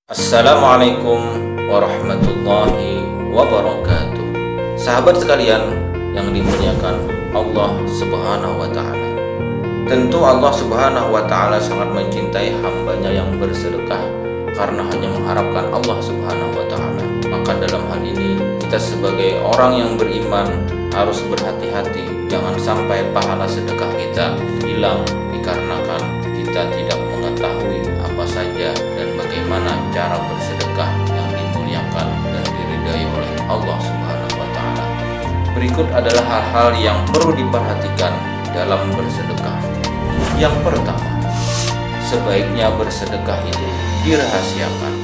Assalamualaikum warahmatullahi wabarakatuh. Sahabat sekalian yang dimuliakan Allah Subhanahu wa Ta'ala, tentu Allah Subhanahu wa Ta'ala sangat mencintai hambanya yang bersedekah karena hanya mengharapkan Allah Subhanahu wa Ta'ala. Maka dalam hal ini kita sebagai orang yang beriman harus berhati-hati, jangan sampai pahala sedekah kita hilang dikarenakan kita tidak mengetahui apa saja dan bagaimana cara bersedekah yang dimuliakan dan diridai oleh Allah Subhanahu wa Ta'ala. Berikut adalah hal-hal yang perlu diperhatikan dalam bersedekah. Yang pertama, sebaiknya bersedekah itu dirahasiakan.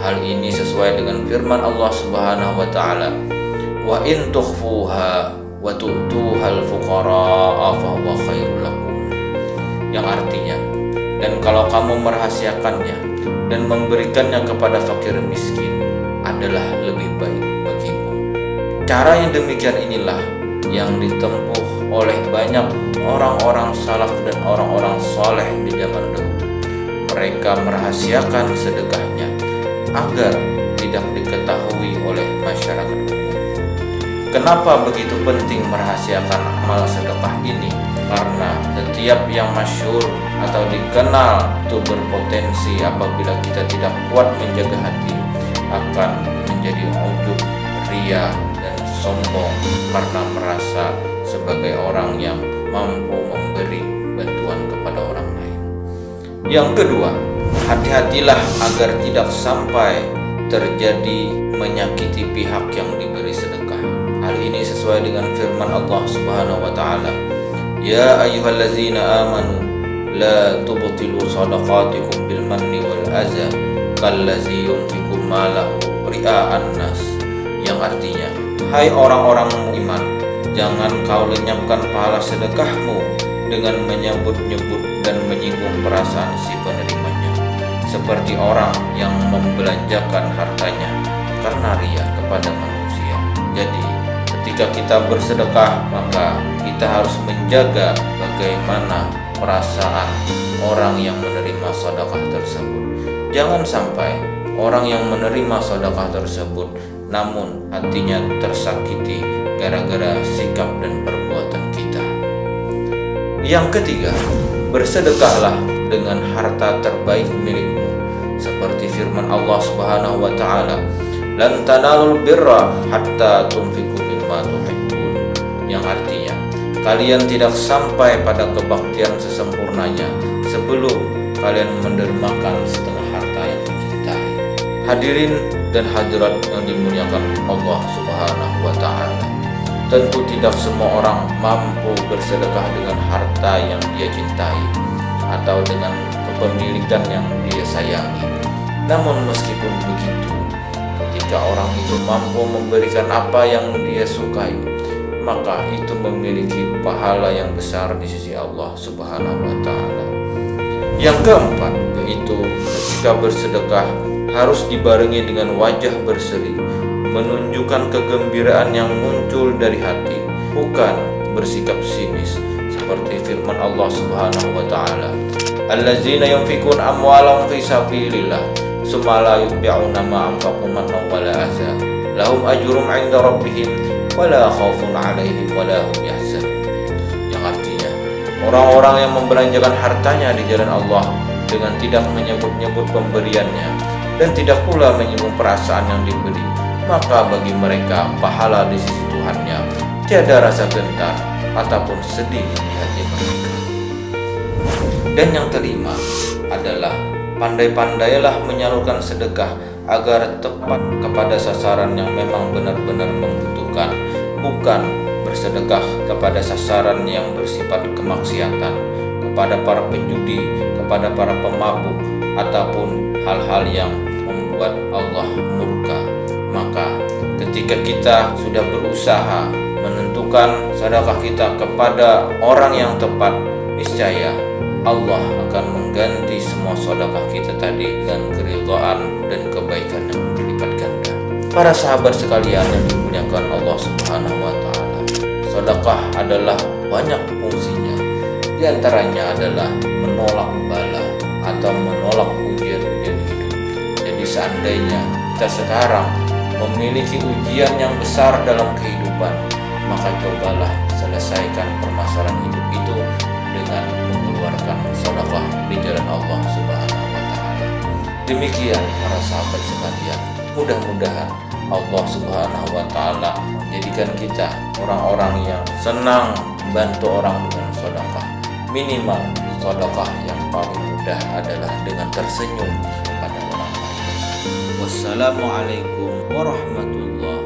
Hal ini sesuai dengan firman Allah Subhanahu wa Ta'ala, "Wa in tukhfuha wa tu'tuhal fuqara'a fa huwa khairul lakum." Yang artinya, dan kalau kamu merahasiakannya dan memberikannya kepada fakir miskin adalah lebih baik bagimu. Cara yang demikian inilah yang ditempuh oleh banyak orang-orang salaf dan orang-orang soleh di zaman dahulu. Mereka merahasiakan sedekahnya agar tidak diketahui oleh masyarakat umum. Kenapa begitu penting merahasiakan amal sedekah ini? Karena setiap yang masyhur atau dikenal itu berpotensi apabila kita tidak kuat menjaga hati akan menjadi ujub, ria, dan sombong karena merasa sebagai orang yang mampu memberi bantuan kepada orang lain. Yang kedua, hati-hatilah agar tidak sampai terjadi menyakiti pihak yang diberi sedekah. Hal ini sesuai dengan firman Allah Subhanahu wa Ta'ala, "Ya ayyuhallazina amanu la tubtilu shadaqatikum bil manni wal adza kallazi yunfiqu malahu ria'an nas." Yang artinya, hai orang-orang iman, jangan kau lenyapkan pahala sedekahmu dengan menyebut-nyebut dan menyinggung perasaan si penerimanya, seperti orang yang membelanjakan hartanya karena ria kepada manusia. Jadi, ketika kita bersedekah, maka kita harus menjaga bagaimana perasaan orang yang menerima sedekah tersebut. Jangan sampai orang yang menerima sedekah tersebut namun hatinya tersakiti gara-gara sikap dan perbuatan kita. Yang ketiga, bersedekahlah dengan harta terbaik milikmu, seperti firman Allah Subhanahu wa Ta'ala, "Lan tanalul birra hatta tunfiqu mimma tuhibbun." Yang artinya, kalian tidak sampai pada kebaktian sesempurnanya sebelum kalian mendermakan setengah harta yang dicintai. Hadirin dan hadirat yang dimuliakan Allah Subhanahu wa Ta'ala, tentu tidak semua orang mampu bersedekah dengan harta yang dia cintai atau dengan kepemilikan yang dia sayangi. Namun meskipun begitu, ketika orang itu mampu memberikan apa yang dia sukai, maka itu memiliki pahala yang besar di sisi Allah Subhanahu wa Ta'ala. Yang keempat, yaitu ketika bersedekah harus dibarengi dengan wajah berseri, menunjukkan kegembiraan yang muncul dari hati, bukan bersikap sinis seperti firman Allah Subhanahu wa Ta'ala, "Allazina yunfikun amwalahum fi sabilillah tsumma la yutbi'una ma anfaqu mannan wala adza lahum ajrum 'inda rabbihim wala khaufun 'alaihim wala hum yahzanun." Yang artinya, orang-orang yang membelanjakan hartanya di jalan Allah dengan tidak menyebut-nyebut pemberiannya dan tidak pula menyinggung perasaan yang diberi, maka bagi mereka pahala di sisi Tuhannya, tiada rasa gentar ataupun sedih di hati mereka. Dan yang kelima adalah pandai-pandailah menyalurkan sedekah agar tepat kepada sasaran yang memang benar-benar membutuhkan, bukan bersedekah kepada sasaran yang bersifat kemaksiatan, kepada para penjudi, kepada para pemabuk, ataupun hal-hal yang membuat Allah murka. Maka ketika kita sudah berusaha menentukan sedekah kita kepada orang yang tepat, niscaya Allah akan mengganti semua sedekah kita tadi dengan keridhaan dan kebaikan yang berlipat ganda. Para sahabat sekalian yang dimuliakan Allah Subhanahu wa Ta'ala, sedekah adalah banyak fungsinya. Di antaranya adalah menolak bala atau menolak ujian-ujian hidup. Jadi seandainya kita sekarang memiliki ujian yang besar dalam kehidupan, maka cobalah selesaikan permasalahan hidup itu dengan mengeluarkan sedekah di jalan Allah Subhanahu wa taala. Demikian para sahabat sekalian, mudah-mudahan Allah Subhanahu wa taala menjadikan kita orang-orang yang senang membantu orang dengan sedekah. Minimal sedekah yang paling mudah adalah dengan tersenyum kepada orang lain. Wassalamualaikum warahmatullahi